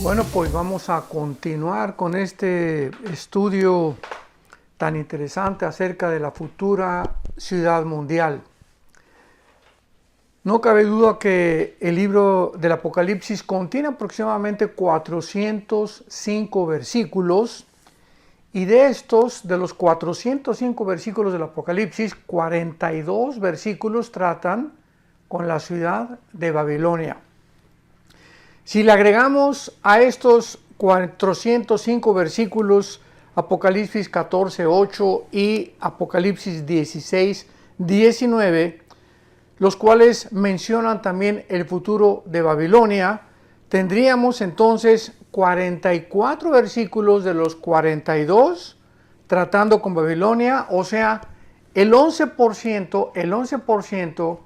Bueno, pues vamos a continuar con este estudio tan interesante acerca de la futura ciudad mundial. No cabe duda que el libro del Apocalipsis contiene aproximadamente 405 versículos y de los 405 versículos del Apocalipsis, 42 versículos tratan con la ciudad de Babilonia. Si le agregamos a estos 405 versículos Apocalipsis 14:8 y Apocalipsis 16:19, los cuales mencionan también el futuro de Babilonia, tendríamos entonces 44 versículos de los 42 tratando con Babilonia, o sea, el 11%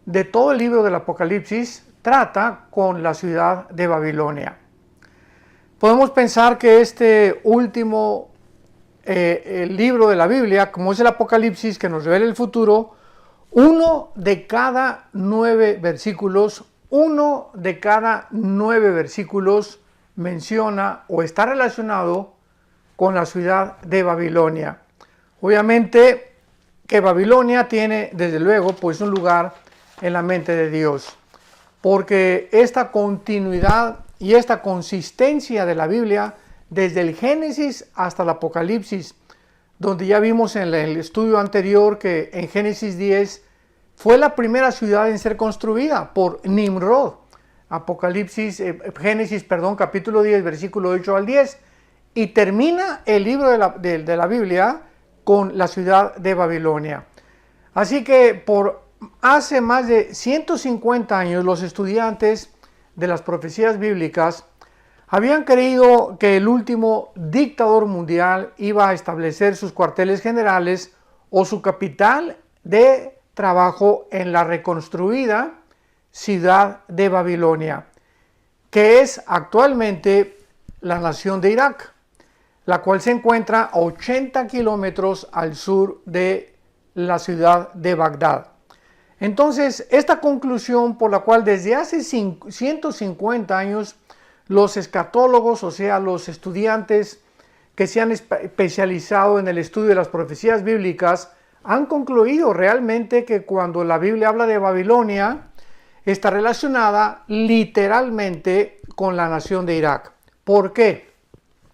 de todo el libro del Apocalipsis trata con la ciudad de Babilonia. Podemos pensar que este último el libro de la Biblia, como es el Apocalipsis que nos revela el futuro, uno de cada 9 versículos menciona o está relacionado con la ciudad de Babilonia. Obviamente que Babilonia tiene desde luego pues un lugar en la mente de Dios, porque esta continuidad y esta consistencia de la Biblia desde el Génesis hasta el Apocalipsis, donde ya vimos en el estudio anterior que en Génesis 10 fue la primera ciudad en ser construida por Nimrod. Génesis, capítulo 10, versículo 8 al 10, y termina el libro de la Biblia con la ciudad de Babilonia. Así que por hace más de 150 años los estudiantes de las profecías bíblicas habían creído que el último dictador mundial iba a establecer sus cuarteles generales o su capital de trabajo en la reconstruida ciudad de Babilonia, que es actualmente la nación de Irak, la cual se encuentra a 80 kilómetros al sur de la ciudad de Bagdad. Entonces, esta conclusión por la cual desde hace 150 años los escatólogos, o sea, los estudiantes que se han especializado en el estudio de las profecías bíblicas, han concluido realmente que cuando la Biblia habla de Babilonia, está relacionada literalmente con la nación de Irak. ¿Por qué?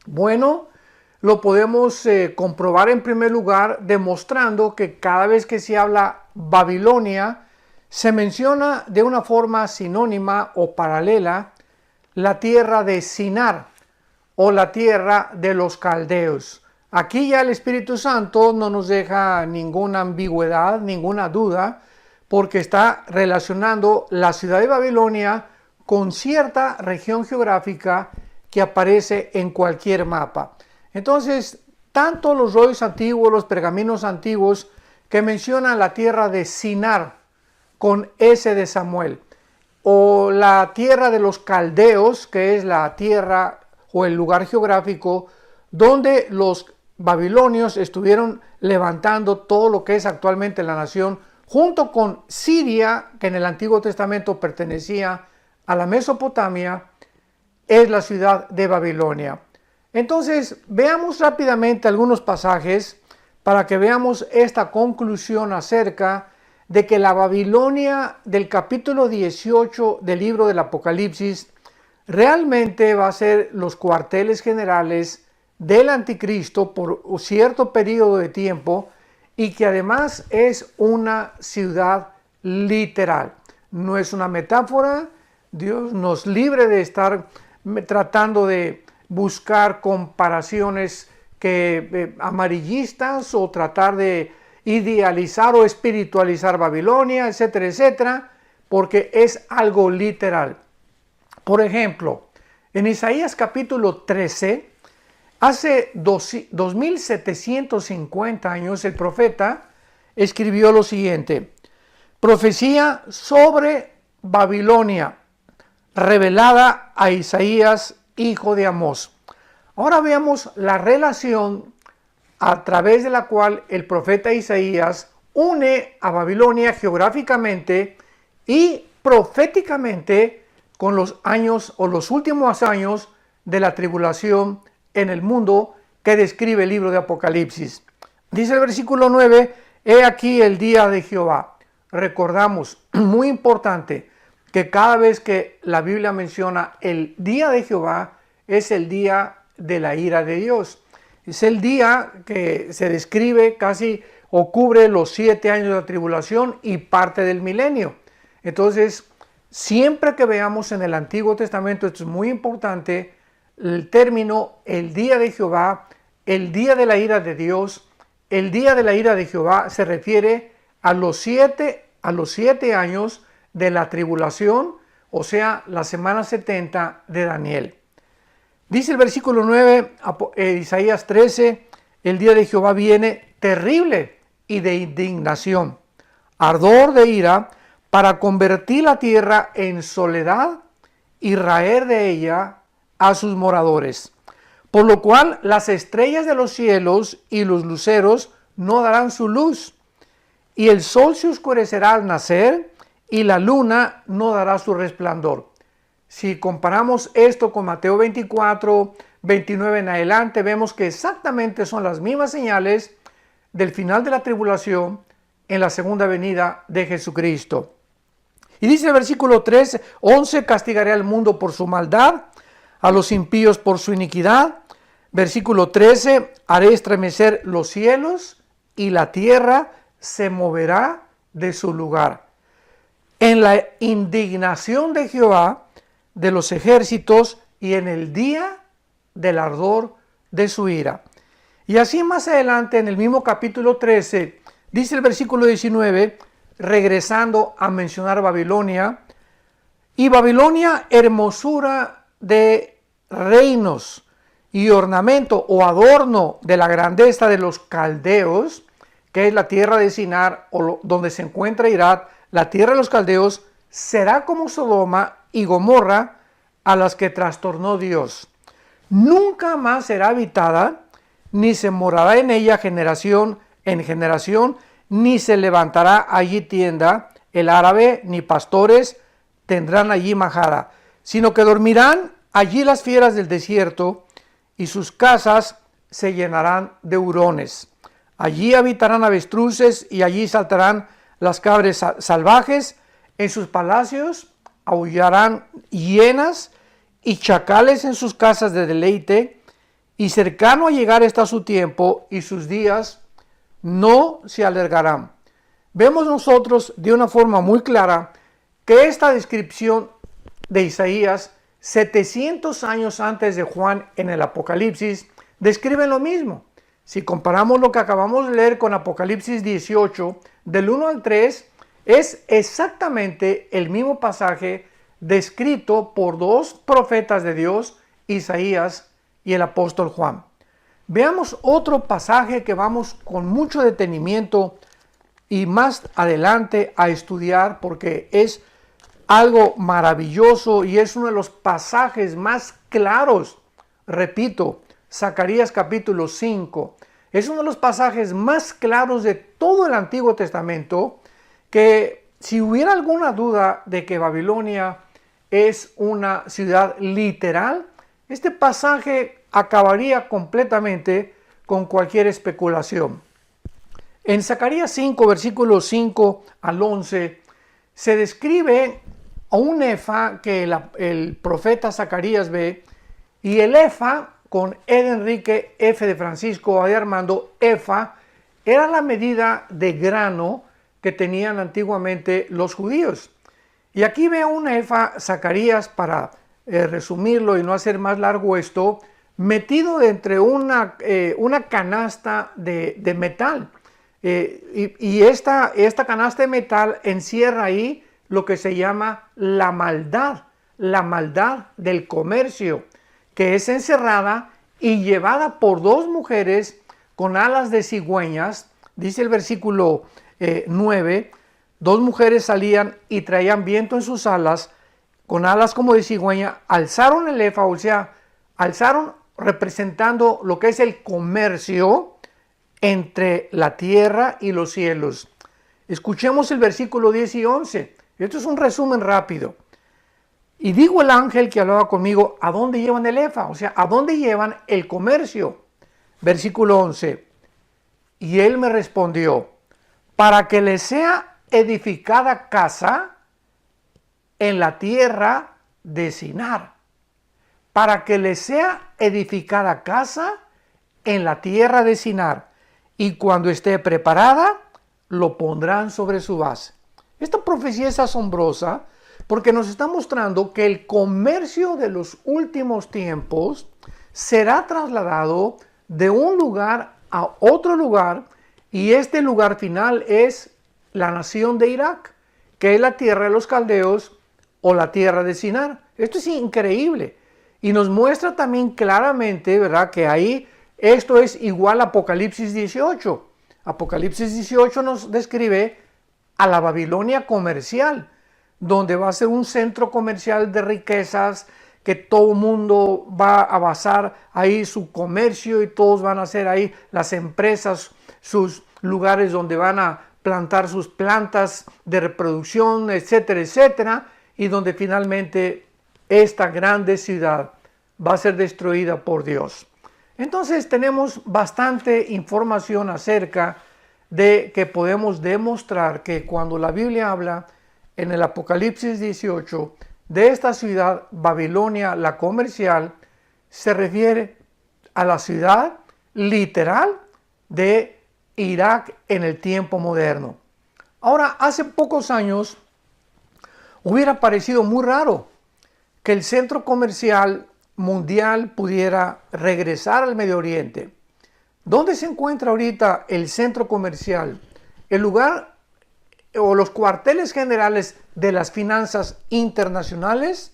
Bueno, lo podemos comprobar en primer lugar demostrando que cada vez que se habla Babilonia, se menciona de una forma sinónima o paralela la tierra de Sinar o la tierra de los caldeos. Aquí ya el Espíritu Santo no nos deja ninguna ambigüedad, ninguna duda, porque está relacionando la ciudad de Babilonia con cierta región geográfica que aparece en cualquier mapa. Entonces, tanto los rollos antiguos, los pergaminos antiguos que mencionan la tierra de Sinar con S de Samuel, o la tierra de los caldeos, que es la tierra o el lugar geográfico donde los babilonios estuvieron levantando todo lo que es actualmente la nación, junto con Siria, que en el Antiguo Testamento pertenecía a la Mesopotamia, es la ciudad de Babilonia. Entonces, veamos rápidamente algunos pasajes para que veamos esta conclusión acerca de que la Babilonia del capítulo 18 del libro del Apocalipsis realmente va a ser los cuarteles generales del anticristo por un cierto periodo de tiempo y que además es una ciudad literal. No es una metáfora. Dios nos libre de estar tratando de buscar comparaciones amarillistas o tratar de idealizar o espiritualizar Babilonia, etcétera, etcétera, porque es algo literal. Por ejemplo, en Isaías capítulo 13, hace 2750 años, el profeta escribió lo siguiente: profecía sobre Babilonia, revelada a Isaías, hijo de Amós. Ahora veamos la relación a través de la cual el profeta Isaías une a Babilonia geográficamente y proféticamente con los años o los últimos años de la tribulación en el mundo que describe el libro de Apocalipsis. Dice el versículo 9, he aquí el día de Jehová. Recordamos, muy importante, que cada vez que la Biblia menciona el día de Jehová, es el día de la ira de Dios. Es el día que se describe casi o cubre los 7 años de la tribulación y parte del milenio. Entonces, siempre que veamos en el Antiguo Testamento, esto es muy importante, el término el día de Jehová, el día de la ira de Dios, el día de la ira de Jehová se refiere a los 7 años de la tribulación, o sea, la semana 70 de Daniel. Dice el versículo 9, Isaías 13, el día de Jehová viene terrible y de indignación, ardor de ira, para convertir la tierra en soledad y raer de ella a sus moradores. Por lo cual las estrellas de los cielos y los luceros no darán su luz, y el sol se oscurecerá al nacer, y la luna no dará su resplandor. Si comparamos esto con Mateo 24, 29 en adelante, vemos que exactamente son las mismas señales del final de la tribulación en la segunda venida de Jesucristo. Y dice el versículo 13, 11, castigaré al mundo por su maldad, a los impíos por su iniquidad. Versículo 13, haré estremecer los cielos y la tierra se moverá de su lugar. En la indignación de Jehová de los ejércitos y en el día del ardor de su ira. Y así más adelante en el mismo capítulo 13, dice el versículo 19, regresando a mencionar Babilonia, y Babilonia hermosura de reinos y ornamento o adorno de la grandeza de los caldeos, que es la tierra de Sinar o donde se encuentra Irak, la tierra de los caldeos, será como Sodoma y Gomorra, a las que trastornó Dios. Nunca más será habitada, ni se morará en ella generación en generación, ni se levantará allí tienda el árabe, ni pastores tendrán allí majada, sino que dormirán allí las fieras del desierto, y sus casas se llenarán de hurones. Allí habitarán avestruces, y allí saltarán las cabras salvajes. En sus palacios aullarán hienas y chacales en sus casas de deleite, y cercano a llegar está su tiempo, y sus días no se alargarán. Vemos nosotros de una forma muy clara que esta descripción de Isaías, 700 años antes de Juan en el Apocalipsis, describe lo mismo. Si comparamos lo que acabamos de leer con Apocalipsis 18, del 1 al 3, es exactamente el mismo pasaje descrito por dos profetas de Dios, Isaías y el apóstol Juan. Veamos otro pasaje que vamos con mucho detenimiento y más adelante a estudiar, porque es algo maravilloso y es uno de los pasajes más claros. Repito, Zacarías capítulo 5 es uno de los pasajes más claros de todo el Antiguo Testamento, que si hubiera alguna duda de que Babilonia es una ciudad literal, este pasaje acabaría completamente con cualquier especulación. En Zacarías 5, versículos 5 al 11, se describe a un efa que el profeta Zacarías ve, y el efa, con E de Enrique, F de Francisco, A de Armando, efa, era la medida de grano que tenían antiguamente los judíos. Y aquí ve un efa, Zacarías, para resumirlo y no hacer más largo esto, metido entre una canasta de metal. Y esta canasta de metal encierra ahí lo que se llama la maldad del comercio, que es encerrada y llevada por dos mujeres con alas de cigüeñas. Dice el versículo 9, dos mujeres salían y traían viento en sus alas, con alas como de cigüeña, alzaron el efa, o sea, alzaron representando lo que es el comercio entre la tierra y los cielos. Escuchemos el versículo 10 y 11. Esto es un resumen rápido. Y digo el ángel que hablaba conmigo, ¿a dónde llevan el efa? O sea, ¿a dónde llevan el comercio? Versículo 11. Y él me respondió, para que le sea edificada casa en la tierra de Sinar. Para que le sea edificada casa en la tierra de Sinar. Y cuando esté preparada, lo pondrán sobre su base. Esta profecía es asombrosa porque nos está mostrando que el comercio de los últimos tiempos será trasladado de un lugar a otro lugar, y este lugar final es la nación de Irak, que es la tierra de los caldeos o la tierra de Sinar. Esto es increíble y nos muestra también claramente, ¿verdad?, que ahí esto es igual a Apocalipsis 18. Apocalipsis 18 nos describe a la Babilonia comercial, donde va a ser un centro comercial de riquezas, que todo el mundo va a basar ahí su comercio y todos van a hacer ahí las empresas, sus lugares donde van a plantar sus plantas de reproducción, etcétera, etcétera, y donde finalmente esta grande ciudad va a ser destruida por Dios. Entonces tenemos bastante información acerca de que podemos demostrar que cuando la Biblia habla en el Apocalipsis 18 de esta ciudad Babilonia, la comercial, se refiere a la ciudad literal de Irak en el tiempo moderno. Ahora, hace pocos años hubiera parecido muy raro que el centro comercial mundial pudiera regresar al Medio Oriente. ¿Dónde se encuentra ahorita el centro comercial? El lugar o los cuarteles generales de las finanzas internacionales,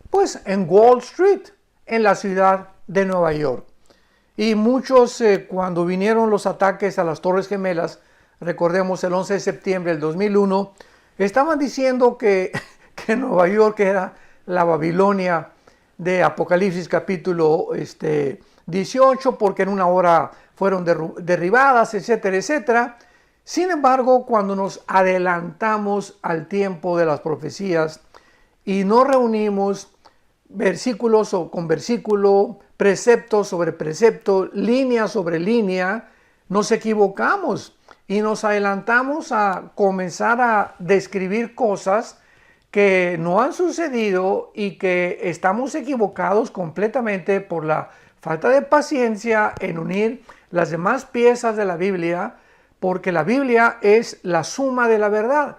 pues en Wall Street, en la ciudad de Nueva York. Y muchos, cuando vinieron los ataques a las Torres Gemelas, recordemos el 11 de septiembre del 2001, estaban diciendo que Nueva York era la Babilonia de Apocalipsis capítulo 18, porque en una hora fueron derribadas, etcétera, etcétera. Sin embargo, cuando nos adelantamos al tiempo de las profecías y nos reunimos versículos con versículo, precepto sobre precepto, línea sobre línea, nos equivocamos y nos adelantamos a comenzar a describir cosas que no han sucedido y que estamos equivocados completamente por la falta de paciencia en unir las demás piezas de la Biblia, porque la Biblia es la suma de la verdad.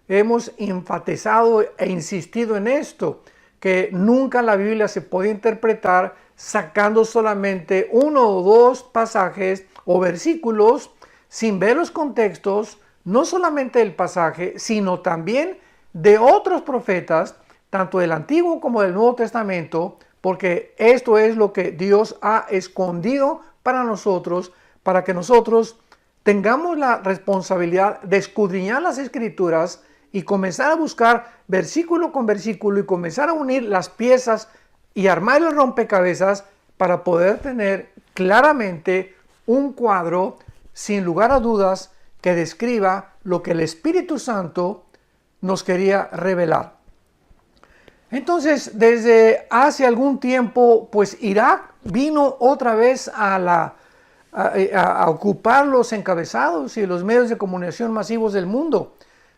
Hemos enfatizado e insistido en esto, que nunca la Biblia se puede interpretar sacando solamente uno o dos pasajes o versículos sin ver los contextos, no solamente del pasaje, sino también de otros profetas, tanto del Antiguo como del Nuevo Testamento, porque esto es lo que Dios ha escondido para nosotros, para que nosotros tengamos la responsabilidad de escudriñar las Escrituras y comenzar a buscar versículo con versículo y comenzar a unir las piezas y armar el rompecabezas para poder tener claramente un cuadro, sin lugar a dudas, que describa lo que el Espíritu Santo nos quería revelar. Entonces, desde hace algún tiempo, pues Irak vino otra vez a ocupar los encabezados y los medios de comunicación masivos del mundo.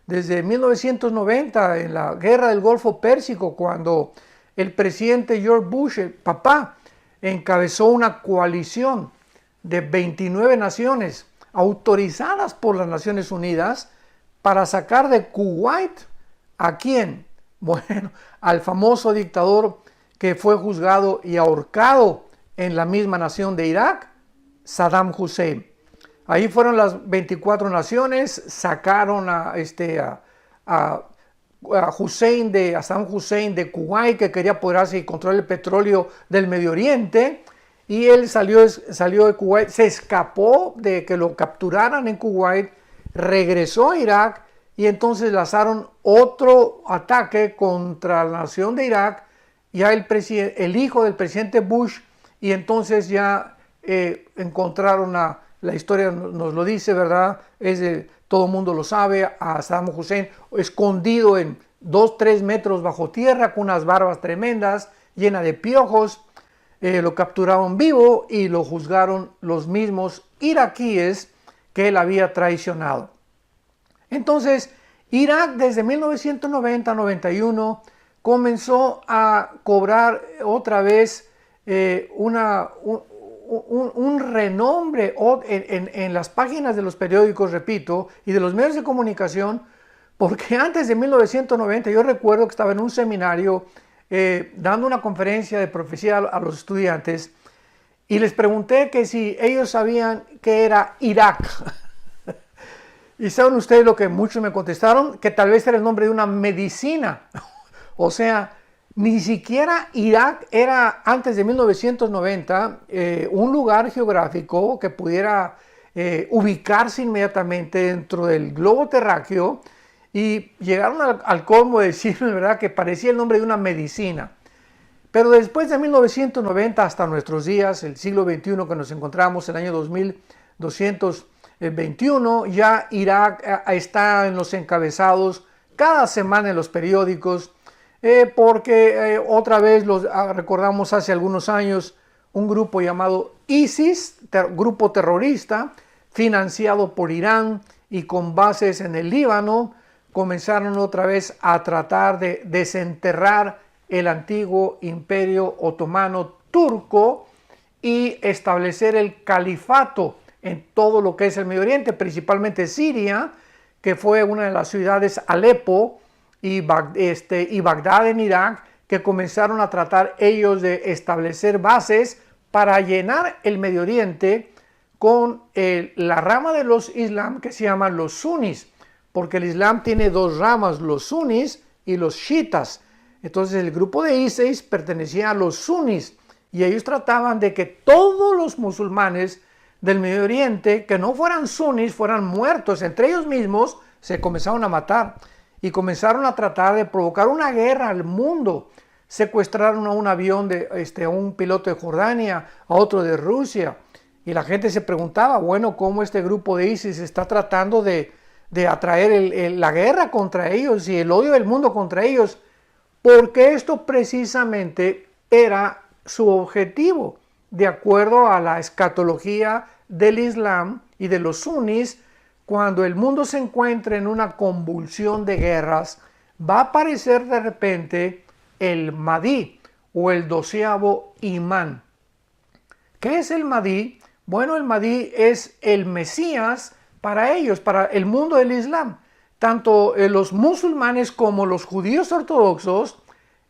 Desde 1990, en la guerra del Golfo Pérsico, cuando el presidente George Bush, el papá, encabezó una coalición de 29 naciones autorizadas por las Naciones Unidas para sacar de Kuwait ¿a quién? Bueno, al famoso dictador que fue juzgado y ahorcado en la misma nación de Irak, Saddam Hussein. Ahí fueron las 24 naciones, sacaron a Saddam Hussein de Kuwait, que quería apoderarse y controlar el petróleo del Medio Oriente, y él salió de Kuwait, se escapó de que lo capturaran en Kuwait, regresó a Irak, y entonces lanzaron otro ataque contra la nación de Irak, ya el hijo del presidente Bush, y entonces ya encontraron la historia nos lo dice, ¿verdad? Todo el mundo lo sabe, a Saddam Hussein escondido en 2, 3 metros bajo tierra, con unas barbas tremendas, llena de piojos. Lo capturaron vivo y lo juzgaron los mismos iraquíes que él había traicionado. Entonces, Irak desde 1990-91 comenzó a cobrar otra vez un renombre en las páginas de los periódicos, repito, y de los medios de comunicación, porque antes de 1990 yo recuerdo que estaba en un seminario dando una conferencia de profecía a los estudiantes y les pregunté que si ellos sabían qué era Irak. Y saben ustedes lo que muchos me contestaron, que tal vez era el nombre de una medicina. O sea, ni siquiera Irak era antes de 1990 un lugar geográfico que pudiera ubicarse inmediatamente dentro del globo terráqueo, y llegaron al colmo de decir, ¿verdad?, que parecía el nombre de una medicina. Pero después de 1990 hasta nuestros días, el siglo XXI que nos encontramos, el año 2221, ya Irak está en los encabezados cada semana en los periódicos, porque otra vez recordamos hace algunos años un grupo llamado ISIS, grupo terrorista, financiado por Irán y con bases en el Líbano, comenzaron otra vez a tratar de desenterrar el antiguo imperio otomano turco y establecer el califato en todo lo que es el Medio Oriente, principalmente Siria, que fue una de las ciudades, Alepo y Bagdad en Irak, que comenzaron a tratar ellos de establecer bases para llenar el Medio Oriente con la rama de los islam que se llaman los sunis, porque el Islam tiene dos ramas, los sunis y los chiitas. Entonces el grupo de ISIS pertenecía a los sunis y ellos trataban de que todos los musulmanes del Medio Oriente que no fueran sunis fueran muertos. Entre ellos mismos se comenzaron a matar y comenzaron a tratar de provocar una guerra al mundo. Secuestraron a un avión a un piloto de Jordania, a otro de Rusia, y la gente se preguntaba, bueno, ¿cómo este grupo de ISIS está tratando de atraer la guerra contra ellos y el odio del mundo contra ellos? Porque esto precisamente era su objetivo, de acuerdo a la escatología del Islam y de los sunis. Cuando el mundo se encuentre en una convulsión de guerras, va a aparecer de repente el Mahdi o el 12º imán. ¿Qué es el Mahdi? Bueno, el Mahdi es el Mesías para ellos, para el mundo del Islam. Tanto los musulmanes como los judíos ortodoxos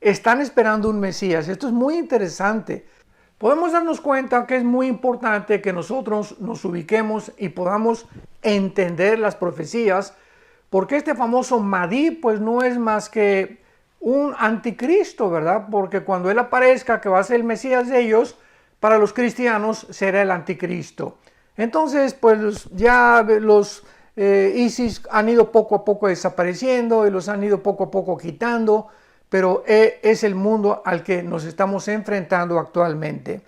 están esperando un Mesías. Esto es muy interesante. Podemos darnos cuenta que es muy importante que nosotros nos ubiquemos y podamos entender las profecías, porque este famoso Mahdi pues no es más que un anticristo, ¿verdad? Porque cuando él aparezca, que va a ser el Mesías de ellos, para los cristianos será el anticristo. Entonces pues ya los ISIS han ido poco a poco desapareciendo y los han ido poco a poco quitando, pero es el mundo al que nos estamos enfrentando actualmente.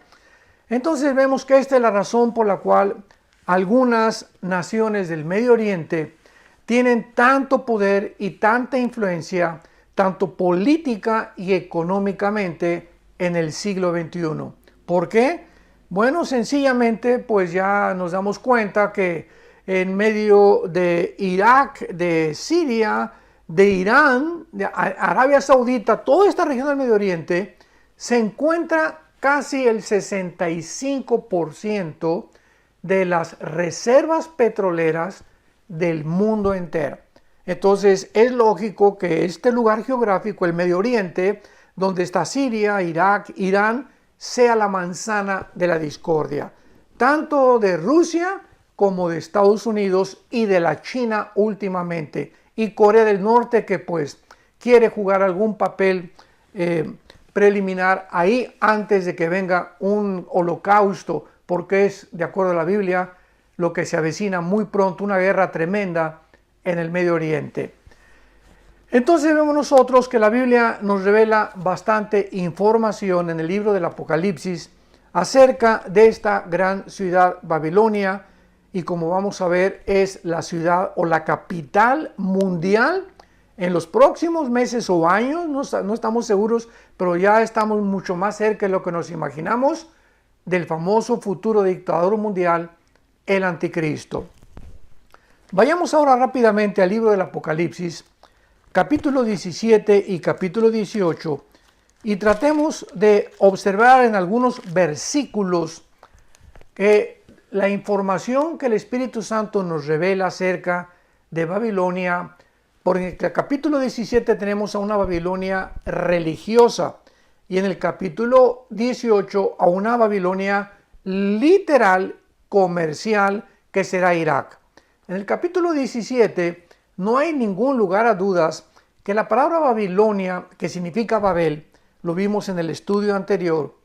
Entonces vemos que esta es la razón por la cual algunas naciones del Medio Oriente tienen tanto poder y tanta influencia, tanto política y económicamente, en el siglo XXI. ¿Por qué? Bueno, sencillamente pues ya nos damos cuenta que en medio de Irak, de Siria, de Irán, de Arabia Saudita, toda esta región del Medio Oriente, se encuentra casi el 65% de las reservas petroleras del mundo entero. Entonces es lógico que este lugar geográfico, el Medio Oriente, donde está Siria, Irak, Irán, sea la manzana de la discordia, tanto de Rusia como de Estados Unidos y de la China últimamente, y Corea del Norte, que pues quiere jugar algún papel preliminar ahí antes de que venga un holocausto, porque es, de acuerdo a la Biblia, lo que se avecina muy pronto, una guerra tremenda en el Medio Oriente. Entonces vemos nosotros que la Biblia nos revela bastante información en el libro del Apocalipsis acerca de esta gran ciudad Babilonia, y como vamos a ver es la ciudad o la capital mundial en los próximos meses o años, no estamos seguros, pero ya estamos mucho más cerca de lo que nos imaginamos del famoso futuro dictador mundial, el anticristo. Vayamos ahora rápidamente al libro del Apocalipsis, capítulo 17 y capítulo 18, y tratemos de observar en algunos versículos que la información que el Espíritu Santo nos revela acerca de Babilonia. Porque en el capítulo 17 tenemos a una Babilonia religiosa y en el capítulo 18 a una Babilonia literal, comercial, que será Irak. En el capítulo 17 no hay ningún lugar a dudas que la palabra Babilonia, que significa Babel, lo vimos en el estudio anterior,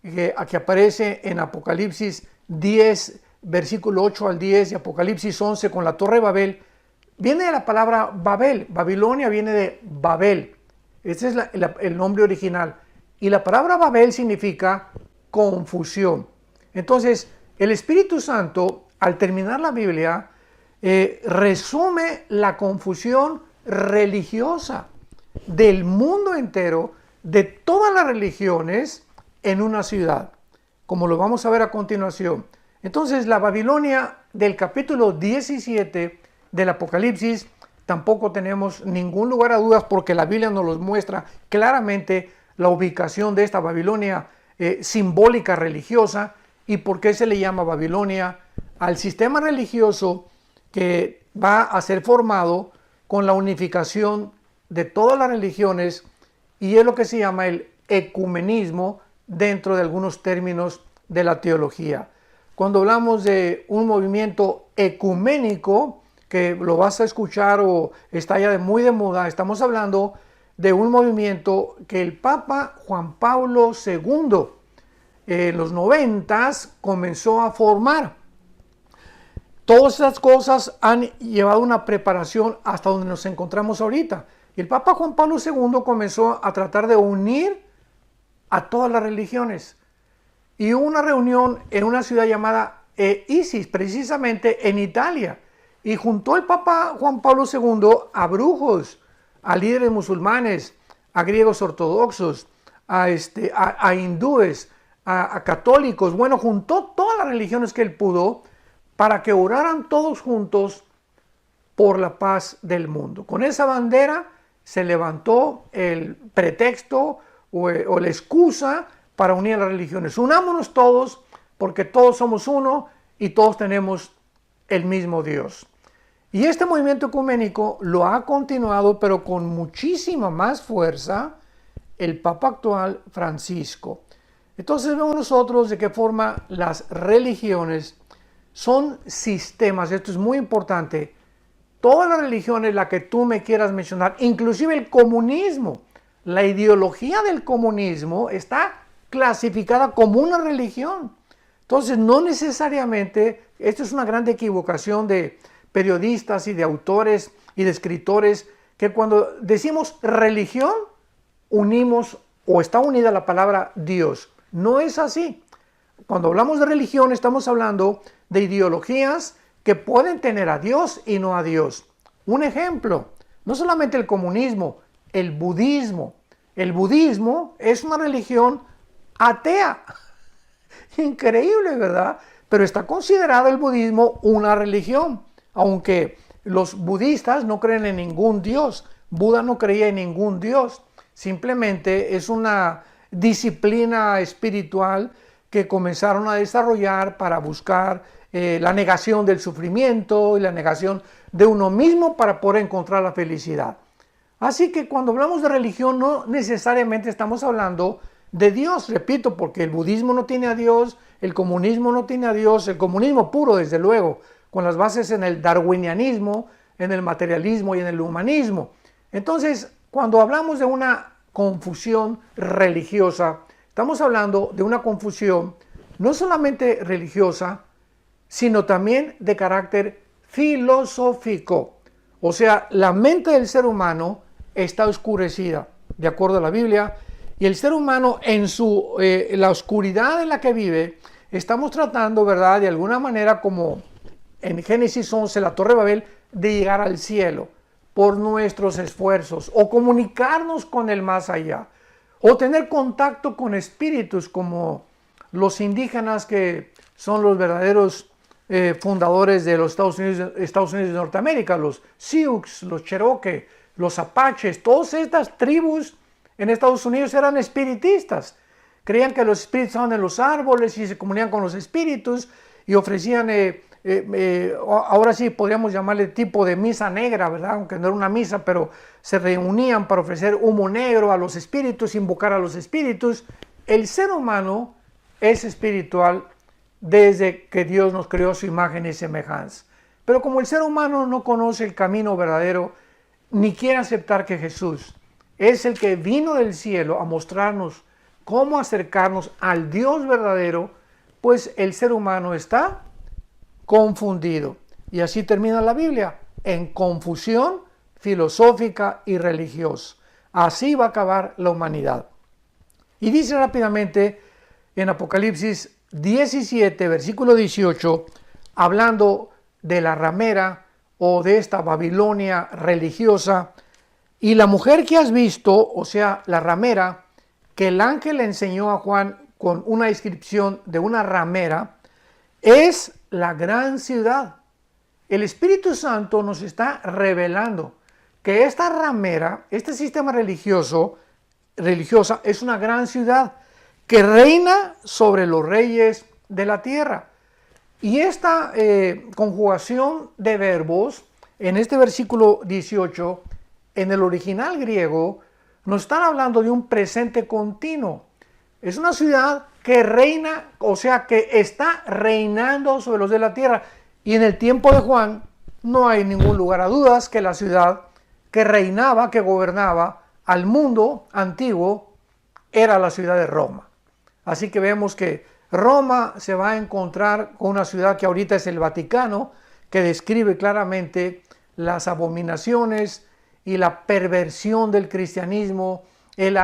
que aquí aparece en Apocalipsis 10, versículo 8 al 10 y Apocalipsis 11 con la Torre de Babel, viene de la palabra Babel. Babilonia viene de Babel. Este es el nombre original. Y la palabra Babel significa confusión. Entonces, el Espíritu Santo, al terminar la Biblia, resume la confusión religiosa del mundo entero, de todas las religiones, en una ciudad, como lo vamos a ver a continuación. Entonces, la Babilonia del capítulo 17 del Apocalipsis, tampoco tenemos ningún lugar a dudas porque la Biblia nos los muestra claramente la ubicación de esta Babilonia simbólica religiosa y por qué se le llama Babilonia al sistema religioso que va a ser formado con la unificación de todas las religiones y es lo que se llama el ecumenismo dentro de algunos términos de la teología. Cuando hablamos de un movimiento ecuménico, que lo vas a escuchar o está ya muy de moda, estamos hablando de un movimiento que el Papa Juan Pablo II en los 90s comenzó a formar. Todas esas cosas han llevado una preparación hasta donde nos encontramos ahorita. Y el Papa Juan Pablo II comenzó a tratar de unir a todas las religiones. Y hubo una reunión en una ciudad llamada Isis, precisamente en Italia. Y juntó el Papa Juan Pablo II a brujos, a líderes musulmanes, a griegos ortodoxos, a hindúes, a católicos. Bueno, juntó todas las religiones que él pudo para que oraran todos juntos por la paz del mundo. Con esa bandera se levantó el pretexto o la excusa para unir a las religiones. Unámonos todos porque todos somos uno y todos tenemos el mismo Dios. Y este movimiento ecuménico lo ha continuado, pero con muchísima más fuerza, el Papa actual Francisco. Entonces vemos nosotros de qué forma las religiones son sistemas. Esto es muy importante. Todas las religiones, la que tú me quieras mencionar, inclusive el comunismo, la ideología del comunismo está clasificada como una religión. Entonces no necesariamente, esto es una gran equivocación de periodistas y de autores y de escritores, que cuando decimos religión, unimos o está unida la palabra Dios. No es así. Cuando hablamos de religión estamos hablando de ideologías que pueden tener a Dios y no a Dios. Un ejemplo, no solamente el comunismo, el budismo. El budismo es una religión atea. Increíble, ¿verdad? Pero está considerado el budismo una religión, aunque los budistas no creen en ningún dios. Buda no creía en ningún dios. Simplemente es una disciplina espiritual que comenzaron a desarrollar para buscar la negación del sufrimiento y la negación de uno mismo para poder encontrar la felicidad. Así que cuando hablamos de religión no necesariamente estamos hablando de Dios, repito, porque el budismo no tiene a Dios, el comunismo no tiene a Dios, el comunismo puro desde luego, con las bases en el darwinianismo, en el materialismo y en el humanismo. Entonces, cuando hablamos de una confusión religiosa, estamos hablando de una confusión no solamente religiosa, sino también de carácter filosófico. O sea, la mente del ser humano está oscurecida, de acuerdo a la Biblia, y el ser humano en la oscuridad en la que vive, estamos tratando, ¿verdad?, de alguna manera como en Génesis 11, la Torre de Babel, de llegar al cielo. por nuestros esfuerzos, o comunicarnos con el más allá, o tener contacto con espíritus como los indígenas, que son los verdaderos fundadores de los Estados Unidos de Norteamérica, los Sioux, los Cherokee, los Apaches. Todas estas tribus en Estados Unidos eran espiritistas. Creían que los espíritus estaban en los árboles y se comunicaban con los espíritus y ofrecían, ahora sí podríamos llamarle tipo de misa negra, ¿verdad? Aunque no era una misa, pero se reunían para ofrecer humo negro a los espíritus, invocar a los espíritus. El ser humano es espiritual desde que Dios nos creó a su imagen y semejanza. Pero como el ser humano no conoce el camino verdadero, ni quiere aceptar que Jesús es el que vino del cielo a mostrarnos cómo acercarnos al Dios verdadero, pues el ser humano está confundido. Y así termina la Biblia, en confusión filosófica y religiosa. Así va a acabar la humanidad. Y dice rápidamente en Apocalipsis 17, versículo 18, hablando de la ramera o de esta Babilonia religiosa: y la mujer que has visto, o sea, la ramera, que el ángel le enseñó a Juan con una descripción de una ramera, es la gran ciudad. El Espíritu Santo nos está revelando que esta ramera, este sistema religiosa, es una gran ciudad que reina sobre los reyes de la tierra. Y esta conjugación de verbos en este versículo 18, en el original griego, nos están hablando de un presente continuo. Es una ciudad que reina, o sea, que está reinando sobre los de la tierra. Y en el tiempo de Juan no hay ningún lugar a dudas que la ciudad que reinaba, que gobernaba al mundo antiguo, era la ciudad de Roma. Así que vemos que Roma se va a encontrar con una ciudad que ahorita es el Vaticano, que describe claramente las abominaciones y la perversión del cristianismo, el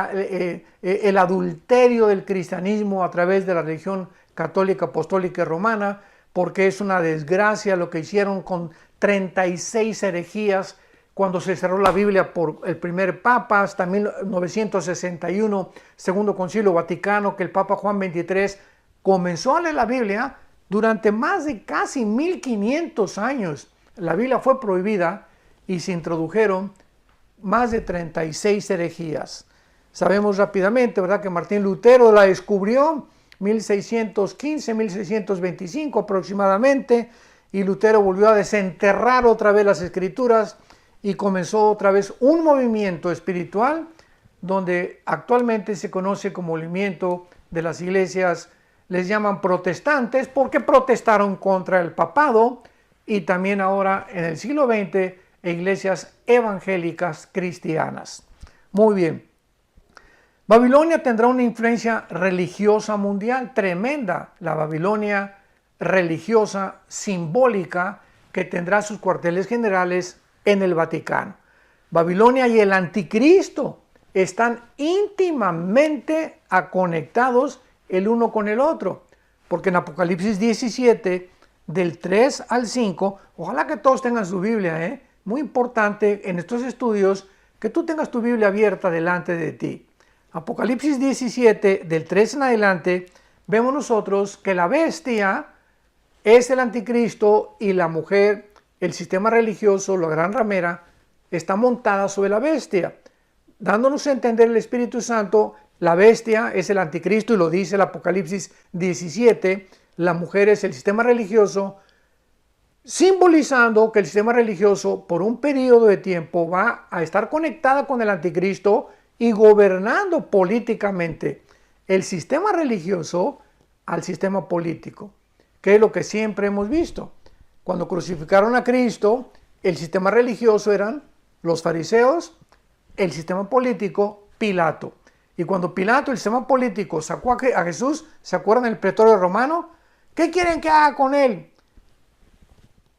adulterio del cristianismo a través de la religión católica, apostólica y romana, porque es una desgracia lo que hicieron con 36 herejías cuando se cerró la Biblia por el primer Papa, hasta 1961, Segundo Concilio Vaticano, que el Papa Juan XXIII comenzó a leer la Biblia. Durante más de casi 1500 años la Biblia fue prohibida y se introdujeron más de 36 herejías. Sabemos rápidamente, ¿verdad?, que Martín Lutero la descubrió 1615, 1625 aproximadamente, y Lutero volvió a desenterrar otra vez las escrituras y comenzó otra vez un movimiento espiritual donde actualmente se conoce como movimiento de las iglesias, les llaman protestantes porque protestaron contra el papado, y también ahora en el siglo XX iglesias evangélicas cristianas. Muy bien. Babilonia tendrá una influencia religiosa mundial tremenda, la Babilonia religiosa simbólica, que tendrá sus cuarteles generales en el Vaticano. Babilonia y el anticristo están íntimamente conectados el uno con el otro, porque en Apocalipsis 17, del 3 al 5, ojalá que todos tengan su Biblia, muy importante en estos estudios que tú tengas tu Biblia abierta delante de ti. Apocalipsis 17, del 3 en adelante, vemos nosotros que la bestia es el anticristo y la mujer, el sistema religioso, la gran ramera, está montada sobre la bestia, dándonos a entender el Espíritu Santo. La bestia es el anticristo y lo dice el Apocalipsis 17, la mujer es el sistema religioso, simbolizando que el sistema religioso por un periodo de tiempo va a estar conectada con el anticristo y gobernando políticamente el sistema religioso al sistema político, que es lo que siempre hemos visto. Cuando crucificaron a Cristo, el sistema religioso eran los fariseos, el sistema político, Pilato. Y cuando Pilato, el sistema político, sacó a Jesús, ¿se acuerdan del pretorio romano? ¿Qué quieren que haga con él?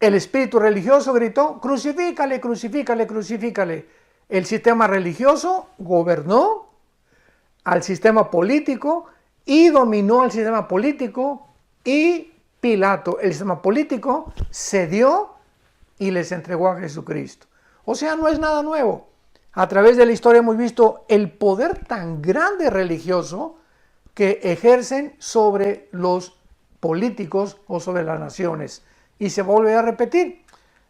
El espíritu religioso gritó: crucifícale, crucifícale, crucifícale. El sistema religioso gobernó al sistema político y dominó al sistema político, y Pilato, el sistema político, cedió y les entregó a Jesucristo. O sea, no es nada nuevo. A través de la historia hemos visto el poder tan grande religioso que ejercen sobre los políticos o sobre las naciones. Y se vuelve a repetir.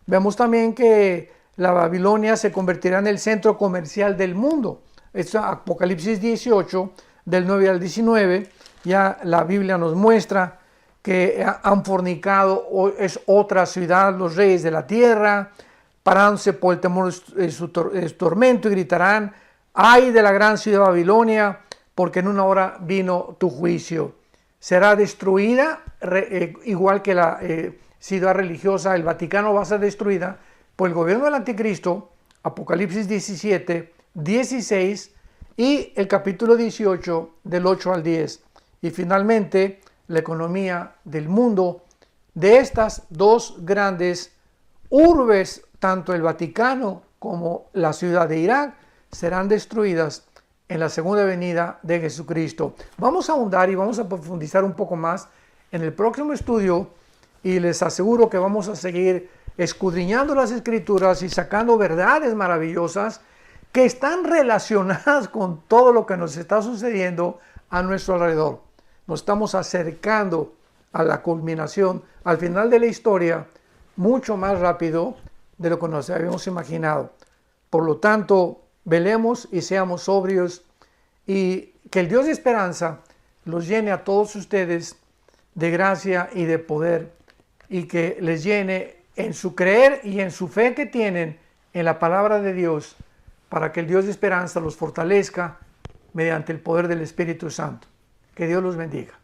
Vemos también que la Babilonia se convertirá en el centro comercial del mundo. Esto es Apocalipsis 18, del 9 al 19. Ya la Biblia nos muestra que han fornicado, es otra ciudad, los reyes de la tierra, parándose por el temor de su tormento y gritarán: ¡ay de la gran ciudad de Babilonia! Porque en una hora vino tu juicio. Será destruida, igual que la ciudad religiosa, el Vaticano va a ser destruida por el gobierno del anticristo, Apocalipsis 17, 16 y el capítulo 18 del 8 al 10. Y finalmente, la economía del mundo de estas dos grandes urbes, tanto el Vaticano como la ciudad de Irak, serán destruidas en la segunda venida de Jesucristo. Vamos a ahondar y vamos a profundizar un poco más en el próximo estudio y les aseguro que vamos a seguir escudriñando las Escrituras y sacando verdades maravillosas que están relacionadas con todo lo que nos está sucediendo a nuestro alrededor. Nos estamos acercando a la culminación, al final de la historia, mucho más rápido de lo que nos habíamos imaginado. Por lo tanto, velemos y seamos sobrios, y que el Dios de esperanza los llene a todos ustedes de gracia y de poder, y que les llene en su creer y en su fe que tienen en la palabra de Dios, para que el Dios de esperanza los fortalezca mediante el poder del Espíritu Santo. Que Dios los bendiga.